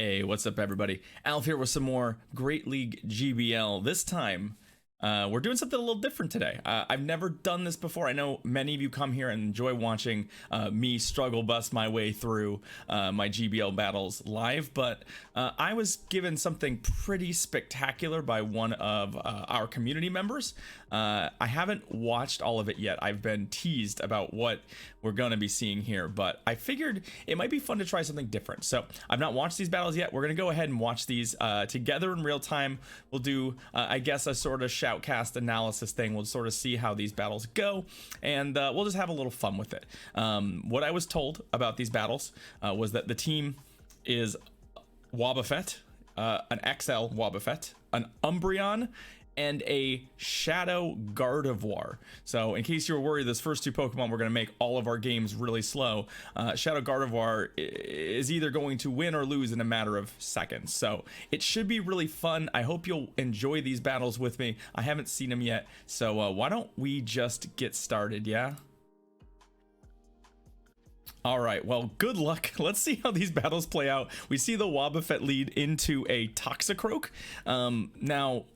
Hey, what's up, everybody? Alf here with some more Great League GBL. This time, we're doing something a little different today. I've never done this before. I know many of you come here and enjoy watching me struggle bust my way through my GBL battles live, but I was given something pretty spectacular by one of our community members. I haven't watched all of it yet. I've been teased about what we're going to be seeing here, but I figured it might be fun to try something different. So I've not watched these battles yet. We're going to go ahead and watch these together in real time. We'll do, I guess, a sort of shoutcast analysis thing. We'll sort of see how these battles go, and we'll just have a little fun with it. What I was told about these battles was that the team is Wobbuffet, an XL Wobbuffet, an Umbreon, and a Shadow Gardevoir. So in case you were worried, this first two Pokemon were going to make all of our games really slow. Shadow Gardevoir is either going to win or lose in a matter of seconds. So it should be really fun. I hope you'll enjoy these battles with me. I haven't seen them yet. So why don't we just get started, yeah? All right, well, good luck. Let's see how these battles play out. We see the Wobbuffet lead into a Toxicroak. Now,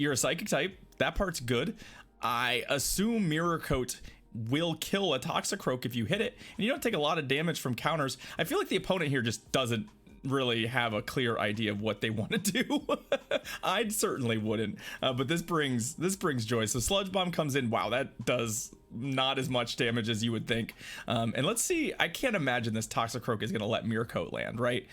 you're a psychic type. That part's good. I assume Mirror Coat will kill a Toxicroak if you hit it, and you don't take a lot of damage from counters. I feel like the opponent here just doesn't really have a clear idea of what they want to do. I certainly wouldn't, but this brings joy. So Sludge Bomb comes in. Wow, that does not as much damage as you would think. And let's see, I can't imagine this Toxicroak is going to let Mirror Coat land, right?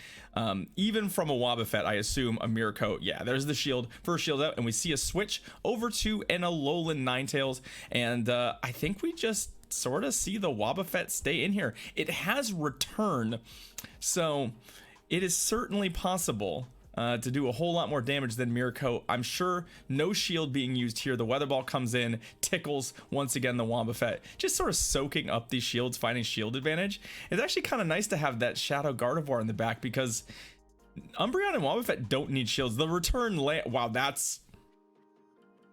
Even from a Wobbuffet, I assume a Mirror Coat. Yeah, there's the shield, first shield out, and we see a switch over to an Alolan Ninetales, and I think we just sort of see the Wobbuffet stay in here. It has return, so it is certainly possible to do a whole lot more damage than Mirror Coat. I'm sure no shield being used here. The Weather Ball comes in, tickles once again the Wobbuffet, just sort of soaking up these shields, finding shield advantage. It's actually kind of nice to have that Shadow Gardevoir in the back because Umbreon and Wobbuffet don't need shields. The return wow, that's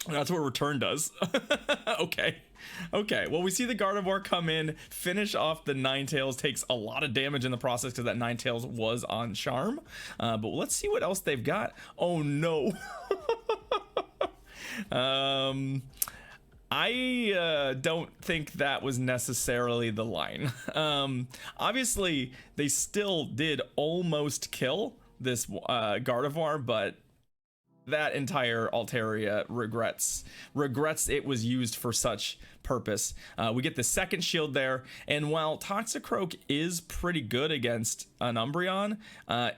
what return does. Okay, well, we see the Gardevoir come in, finish off the Ninetales, takes a lot of damage in the process because that Ninetales was on Charm. But let's see what else they've got. Oh no. I don't think that was necessarily the line. Obviously, they still did almost kill this Gardevoir, but that entire Altaria regrets it was used for such purpose. We get the second shield there, and while Toxicroak is pretty good against an Umbreon,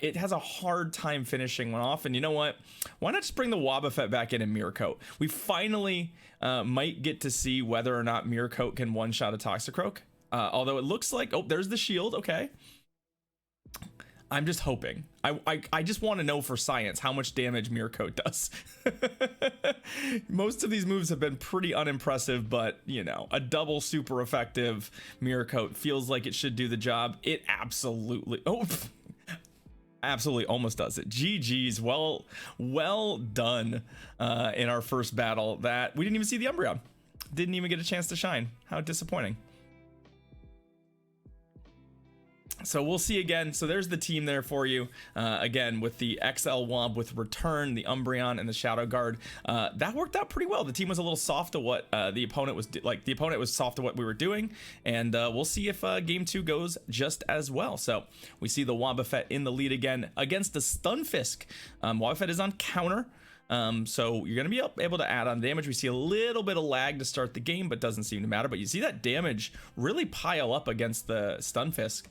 it has a hard time finishing one off. And you know what? Why not just bring the Wobbuffet back in and Mirror Coat? We finally might get to see whether or not Mirror Coat can one-shot a Toxicroak. Although it looks like, oh, there's the shield. Okay. I'm just hoping. I just want to know for science how much damage Mirror Coat does. Most of these moves have been pretty unimpressive, but you know, a double super effective Mirror Coat feels like it should do the job. It absolutely, absolutely almost does it. GG's, well done in our first battle. That we didn't even see the Umbreon. Didn't even get a chance to shine. How disappointing. So we'll see again. So there's the team there for you. Again, with the XL Wobb with return, the Umbreon, and the Shadow Guard. That worked out pretty well. The team was a little soft to what the opponent was the opponent was soft to what we were doing, and we'll see if game 2 goes just as well. So we see the Wobbuffet in the lead again against the Stunfisk. Wobbuffet is on counter. So you're going to be able to add on damage. We see a little bit of lag to start the game, but doesn't seem to matter. But you see that damage really pile up against the Stunfisk,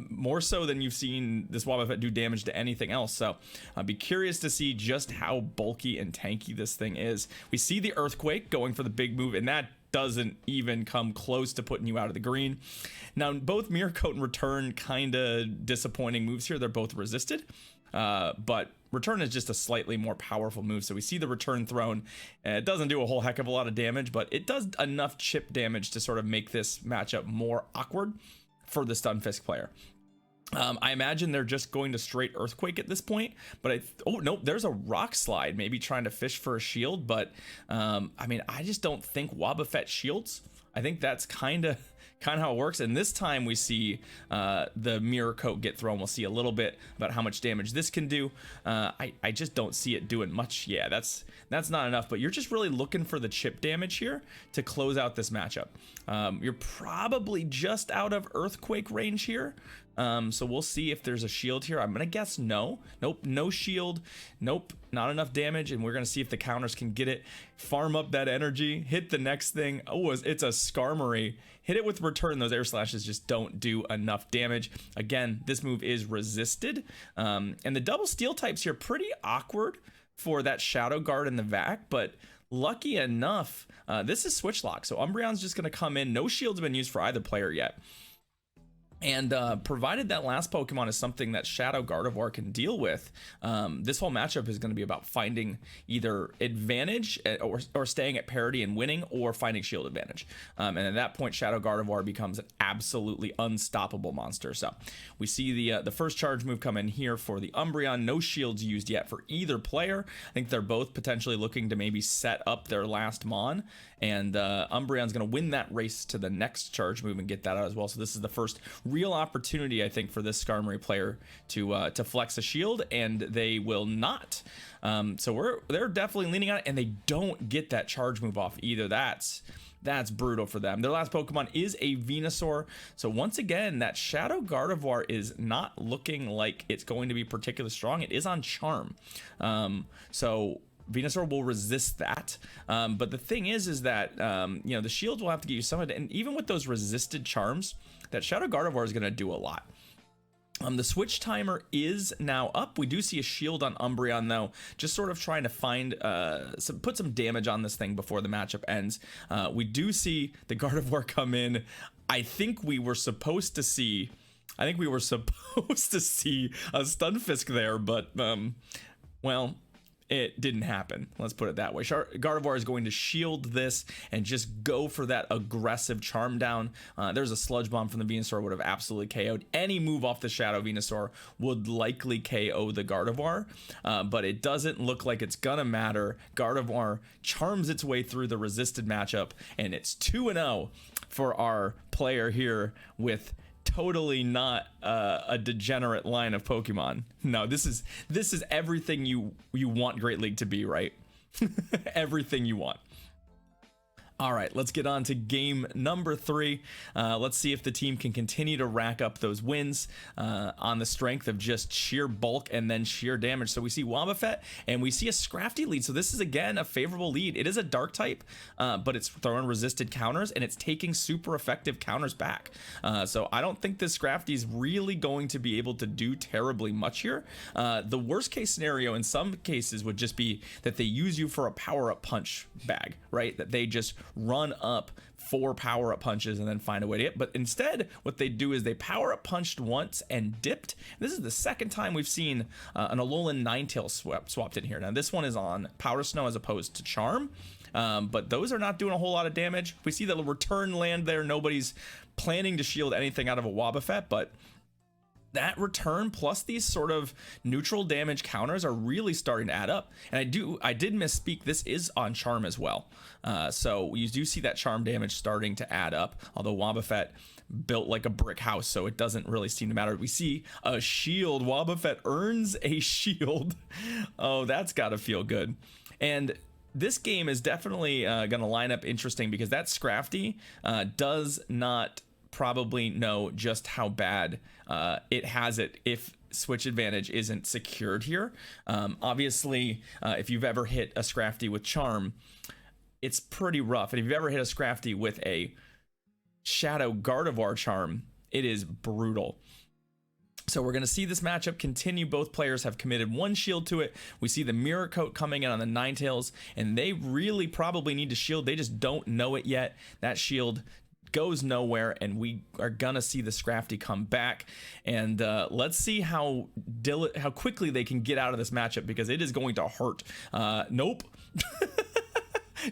more so than you've seen this Wobbuffet do damage to anything else. So I'll be curious to see just how bulky and tanky this thing is. We see the Earthquake going for the big move, and that doesn't even come close to putting you out of the green. Now, both Mirror Coat and Return kind of disappointing moves here. They're both resisted, but Return is just a slightly more powerful move. So we see the Return thrown. It doesn't do a whole heck of a lot of damage, but it does enough chip damage to sort of make this matchup more awkward for the Stunfisk player. I imagine they're just going to straight Earthquake at this point, but oh no, there's a Rock Slide, maybe trying to fish for a shield, but I mean, I just don't think Wobbuffet shields. I think that's kind of kind of how it works. And this time we see the mirror coat get thrown. We'll see a little bit about how much damage this can do. I just don't see it doing much. Yeah, that's not enough, but you're just really looking for the chip damage here to close out this matchup. You're probably just out of earthquake range here. So we'll see if there's a shield here. I'm gonna guess no. Nope, no shield. Nope, not enough damage. And we're gonna see if the counters can get it. Farm up that energy, hit the next thing. Oh, it's a Skarmory. Hit it with return. Those air slashes just don't do enough damage. Again, this move is resisted. And the double steel types here, pretty awkward for that Shadow Guard in the vac, but lucky enough, this is switch lock. So Umbreon's just gonna come in. No shield's been used for either player yet. And provided that last Pokemon is something that Shadow Gardevoir can deal with, this whole matchup is going to be about finding either advantage or staying at parity and winning, or finding shield advantage. And at that point, Shadow Gardevoir becomes an absolutely unstoppable monster. So we see the first charge move come in here for the Umbreon. No shields used yet for either player. I think they're both potentially looking to maybe set up their last Mon. And Umbreon's going to win that race to the next charge move and get that out as well. So this is the first real opportunity, I think, for this Skarmory player to flex a shield, and they will not. So they're definitely leaning on it, and they don't get that charge move off either. That's brutal for them. Their last Pokemon is a Venusaur. So once again, that Shadow Gardevoir is not looking like it's going to be particularly strong. It is on Charm. So Venusaur will resist that, but the thing is that you know, the shield will have to get you some of it, and even with those resisted charms, that Shadow Gardevoir is going to do a lot. The switch timer is now up. We do see a shield on Umbreon though, just sort of trying to find put some damage on this thing before the matchup ends. We do see the Gardevoir come in. I think we were supposed to see a Stunfisk there, but well, it didn't happen. Let's put it that way. Gardevoir is going to shield this and just go for that aggressive charm down. There's a Sludge Bomb from the Venusaur, would have absolutely KO'd. Any move off the Shadow Venusaur would likely KO the Gardevoir, but it doesn't look like it's gonna matter. Gardevoir charms its way through the resisted matchup, and it's 2-0 for our player here with totally not a degenerate line of Pokemon. No, this is everything you want Great League to be, right? Everything you want. All right, let's get on to game number 3. Let's see if the team can continue to rack up those wins on the strength of just sheer bulk and then sheer damage. So we see Wobbuffet and we see a Scrafty lead. So this is, again, a favorable lead. It is a dark type, but it's throwing resisted counters and it's taking super effective counters back. So I don't think this Scrafty is really going to be able to do terribly much here. The worst case scenario in some cases would just be that they use you for a power-up punch bag, right? That they just run up 4 power-up punches and then find a way to hit. But instead, what they do is they power-up punched once and dipped. This is the second time we've seen an Alolan Ninetales swapped in here. Now, this one is on Powder Snow as opposed to Charm, but those are not doing a whole lot of damage. We see the return land there. Nobody's planning to shield anything out of a Wobbuffet, but that return plus these sort of neutral damage counters are really starting to add up. And I did misspeak. This is on Charm as well. So you do see that Charm damage starting to add up, although Wobbuffet built like a brick house, so it doesn't really seem to matter. We see a shield. Wobbuffet earns a shield. Oh, that's gotta feel good. And this game is definitely gonna line up interesting because that Scrafty does not probably know just how bad it has it if switch advantage isn't secured here. Obviously, if you've ever hit a Scrafty with Charm, it's pretty rough. And if you've ever hit a Scrafty with a Shadow Gardevoir Charm, it is brutal. So we're going to see this matchup continue. Both players have committed 1 shield to it. We see the Mirror Coat coming in on the Ninetales, and they really probably need to shield. They just don't know it yet. That shield goes nowhere, and we are gonna see the Scrafty come back, and let's see how quickly they can get out of this matchup, because it is going to hurt. Nope.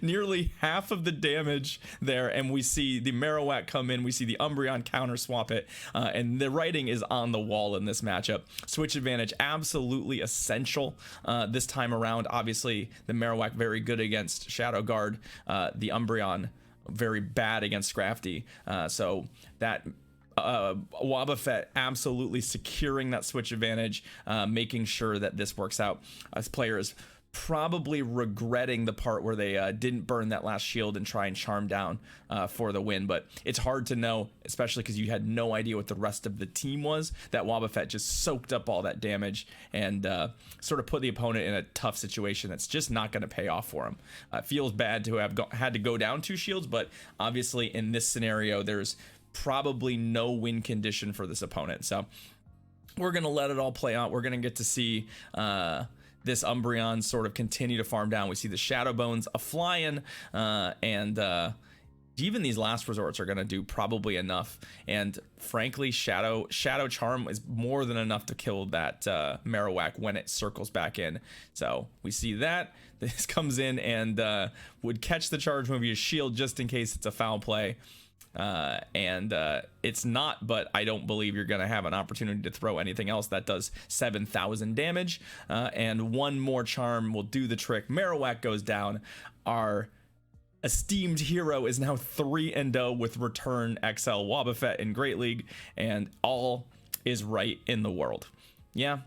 Nearly half of the damage there, and we see the Marowak come in, we see the Umbreon counter swap it, and the writing is on the wall in this matchup. Switch advantage absolutely essential this time around. Obviously the Marowak very good against Shadow Guard. The Umbreon very bad against Scrafty. So that Wobbuffet absolutely securing that switch advantage, making sure that this works out. As players probably regretting the part where they didn't burn that last shield and try and charm down for the win, but it's hard to know, especially because you had no idea what the rest of the team was. That Wobbuffet just soaked up all that damage and sort of put the opponent in a tough situation that's just not going to pay off for him. It feels bad to have had to go down 2 shields, but obviously in this scenario there's probably no win condition for this opponent, so we're gonna let it all play out. We're gonna get to see this Umbreon sort of continue to farm down. We see the Shadow Bones a flying, and even these last resorts are going to do probably enough. And frankly, Shadow Charm is more than enough to kill that Marowak when it circles back in. So we see that this comes in and would catch the charge move, use shield just in case it's a foul play. And it's not, but I don't believe you're gonna have an opportunity to throw anything else that does 7,000 damage, and one more charm will do the trick. Marowak goes down. Our esteemed hero is now 3-0 with return XL Wobbuffet in Great League, and all is right in the world. Yeah,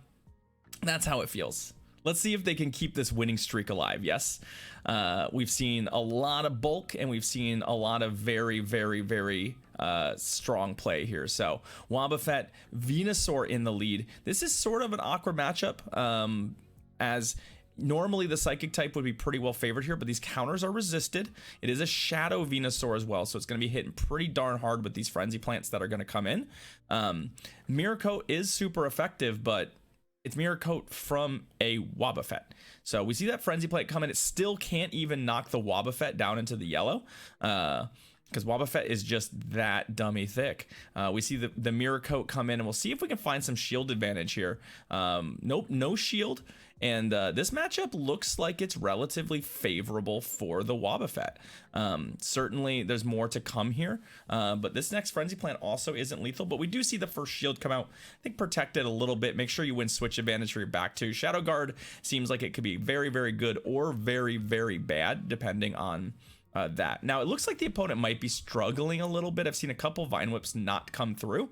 that's how it feels. Let's see if they can keep this winning streak alive. Yes, we've seen a lot of bulk, and we've seen a lot of very, very, very strong play here. So Wobbuffet, Venusaur in the lead. This is sort of an awkward matchup, as normally the Psychic type would be pretty well favored here, but these counters are resisted. It is a Shadow Venusaur as well, so it's going to be hitting pretty darn hard with these Frenzy Plants that are going to come in. Mirror Coat is super effective, but it's Mirror Coat from a Wobbuffet. So we see that Frenzy Plant come in. It still can't even knock the Wobbuffet down into the yellow, because Wobbuffet is just that dummy thick. We see the Mirror Coat come in, and we'll see if we can find some shield advantage here. Nope, no shield. And this matchup looks like it's relatively favorable for the Wobbuffet. Certainly there's more to come here, but this next Frenzy Plant also isn't lethal, but we do see the first shield come out. I think protect it a little bit. Make sure you win switch advantage for your back two. Shadow Guard seems like it could be very, very good or very, very bad, depending on that. Now, it looks like the opponent might be struggling a little bit. I've seen a couple Vine Whips not come through,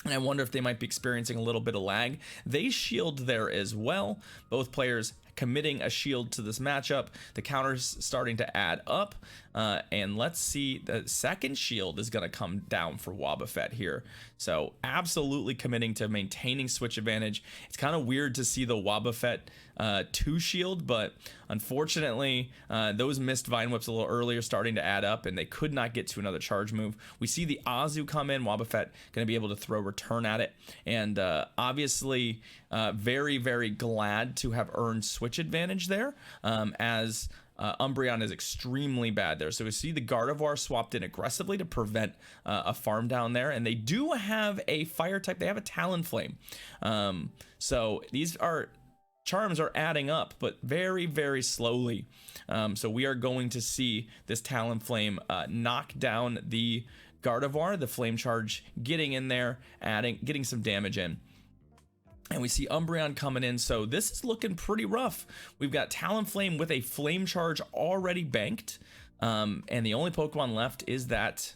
and I wonder if they might be experiencing a little bit of lag. They shield there as well. Both players committing a shield to this matchup. The counters starting to add up. And let's see, the second shield is going to come down for Wobbuffet here. So absolutely committing to maintaining switch advantage. It's kind of weird to see the Wobbuffet 2 shield, but unfortunately those missed Vine Whips a little earlier starting to add up, and they could not get to another charge move. We see the Azu come in. Wobbuffet going to be able to throw return at it, and obviously very, very glad to have earned switch advantage there, as Umbreon is extremely bad there. So we see the Gardevoir swapped in aggressively to prevent a farm down there, and they do have a fire type. They have a Talonflame. So these charms are adding up, but very, very slowly. So we are going to see this Talonflame knock down the Gardevoir, the Flame Charge getting in there, getting some damage in. And we see Umbreon coming in, so this is looking pretty rough. We've got Talonflame with a Flame Charge already banked, and the only Pokemon left is that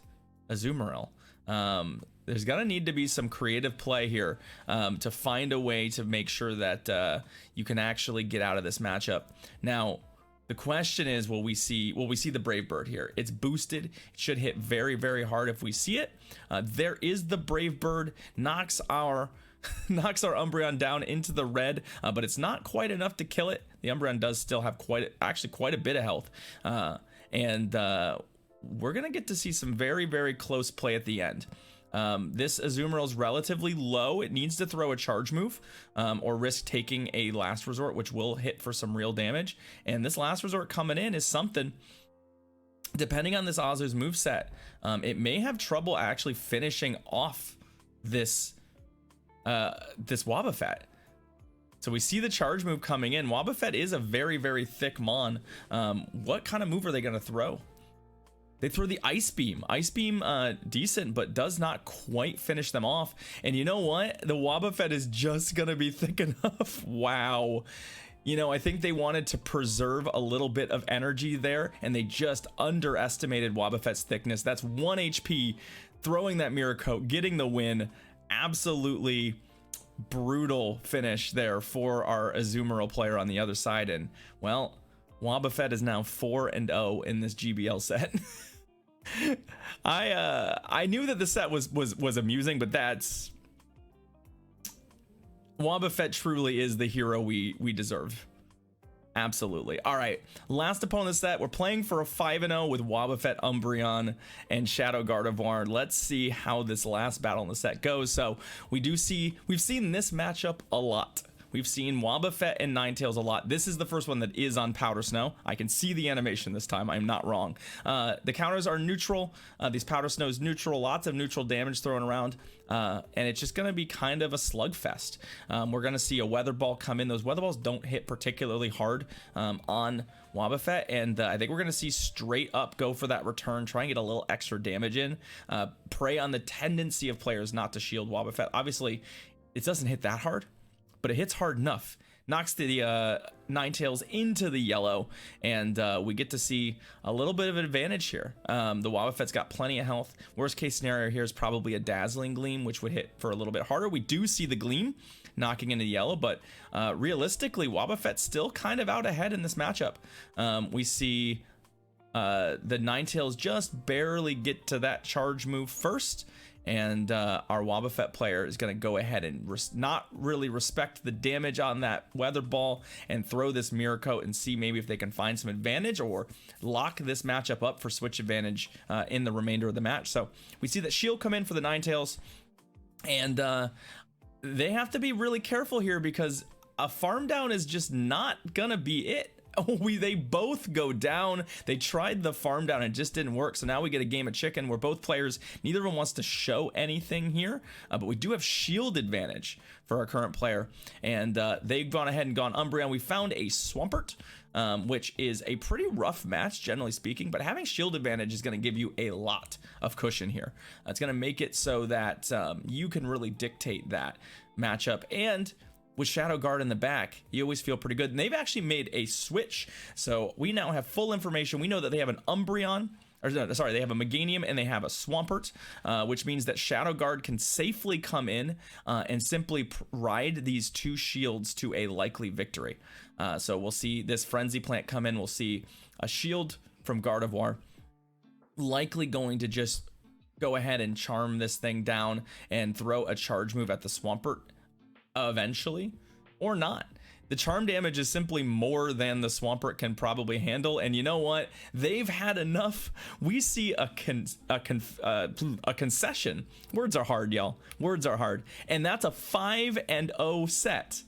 Azumarill. There's gonna need to be some creative play here to find a way to make sure that you can actually get out of this matchup. Now, the question is, will we see the Brave Bird here? It's boosted. It should hit very, very hard if we see it. There is the Brave Bird, knocks our Umbreon down into the red, but it's not quite enough to kill it. The Umbreon does still have quite a bit of health, and we're gonna get to see some very, very close play at the end. This Azumarill is relatively low. It needs to throw a charge move or risk taking a last resort, which will hit for some real damage. And this last resort coming in is something. Depending on this Azu's moveset, it may have trouble actually finishing off this Wobbuffet. So we see the charge move coming in. Wobbuffet is a very, very thick mon. What kind of move are they going to throw? They throw the Ice Beam. Ice Beam, decent, but does not quite finish them off. And you know what? The Wobbuffet is just going to be thick enough. Wow. You know, I think they wanted to preserve a little bit of energy there, and they just underestimated Wobbuffet's thickness. That's 1 HP, throwing that Mirror Coat, getting the win. Absolutely brutal finish there for our Azumarill player on the other side. And, well, Wobbuffet is now 4-0 in this GBL set. I knew that the set was amusing, but that's... Wobbuffet truly is the hero we deserve. Absolutely. All right, last opponent set. We're playing for a 5-0 with Wobbuffet, Umbreon, and Shadow Gardevoir. Let's see how this last battle in the set goes. So we've seen this matchup a lot. We've seen Wobbuffet and Ninetales a lot. This is the first one that is on Powder Snow. I can see the animation this time. I'm not wrong. The counters are neutral. These Powder Snows neutral. Lots of neutral damage thrown around. And it's just going to be kind of a slugfest. We're going to see a Weather Ball come in. Those Weather Balls don't hit particularly hard on Wobbuffet. And I think we're going to see straight up go for that return. Try and get a little extra damage in. Prey on the tendency of players not to shield Wobbuffet. Obviously, it doesn't hit that hard, but it hits hard enough. Knocks the Ninetales into the yellow, and we get to see a little bit of an advantage here. The Wobbuffet's got plenty of health. Worst case scenario here is probably a Dazzling Gleam, which would hit for a little bit harder. We do see the Gleam knocking into the yellow, but realistically, Wobbuffet's still kind of out ahead in this matchup. We see the Ninetales just barely get to that charge move first, and our Wobbuffet player is going to go ahead and not really respect the damage on that Weather Ball and throw this Mirror Coat and see maybe if they can find some advantage or lock this matchup up for switch advantage in the remainder of the match. So we see that Shield come in for the Ninetales, and they have to be really careful here because a farm down is just not going to be it. They both go down. They tried the farm down and it just didn't work. So now we get a game of chicken where both players, neither of them wants to show anything here, but we do have shield advantage for our current player, and they've gone ahead and gone Umbreon. We found a Swampert, which is a pretty rough match generally speaking, but having shield advantage is going to give you a lot of cushion here. It's going to make it so that you can really dictate that matchup. And with Shadow Guard in the back, you always feel pretty good. And they've actually made a switch. So we now have full information. We know that they have an Umbreon, or no, sorry, they have a Meganium and they have a Swampert, which means that Shadow Guard can safely come in and simply ride these two shields to a likely victory. So we'll see this Frenzy Plant come in. We'll see a shield from Gardevoir, likely going to just go ahead and charm this thing down and throw a charge move at the Swampert eventually, or not. The charm damage is simply more than the Swampert can probably handle, and you know what? They've had enough. We see a concession. Words are hard, y'all. Words are hard, and that's a 5-0 set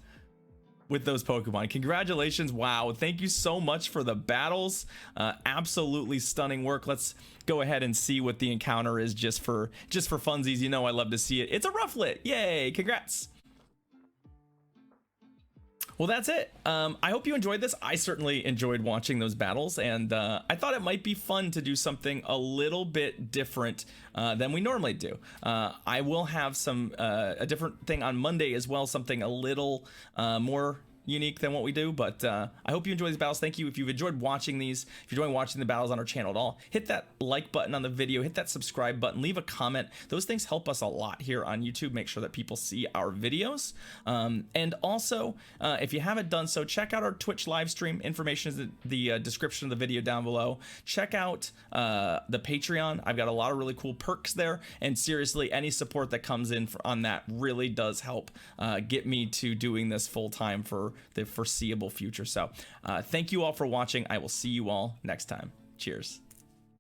with those Pokemon. Congratulations. Wow, thank you so much for the battles. Absolutely stunning work. Let's go ahead and see what the encounter is just for funsies. You know I love to see it. It's a Rufflet. Yay, congrats. Well, that's it. I hope you enjoyed this. I certainly enjoyed watching those battles, and I thought it might be fun to do something a little bit different than we normally do. I will have a different thing on Monday as well, something a little more unique than what we do, but I hope you enjoy these battles. Thank you. If you've enjoyed watching these, if you're enjoying watching the battles on our channel at all, hit that like button on the video, hit that subscribe button, leave a comment. Those things help us a lot here on YouTube. Make sure that people see our videos. And also, if you haven't done so, check out our Twitch live stream. Information is in the description of the video down below. Check out the Patreon. I've got a lot of really cool perks there, and seriously, any support that comes in on that really does help get me to doing this full time for the foreseeable future. So thank you all for watching. I will see you all next time. Cheers.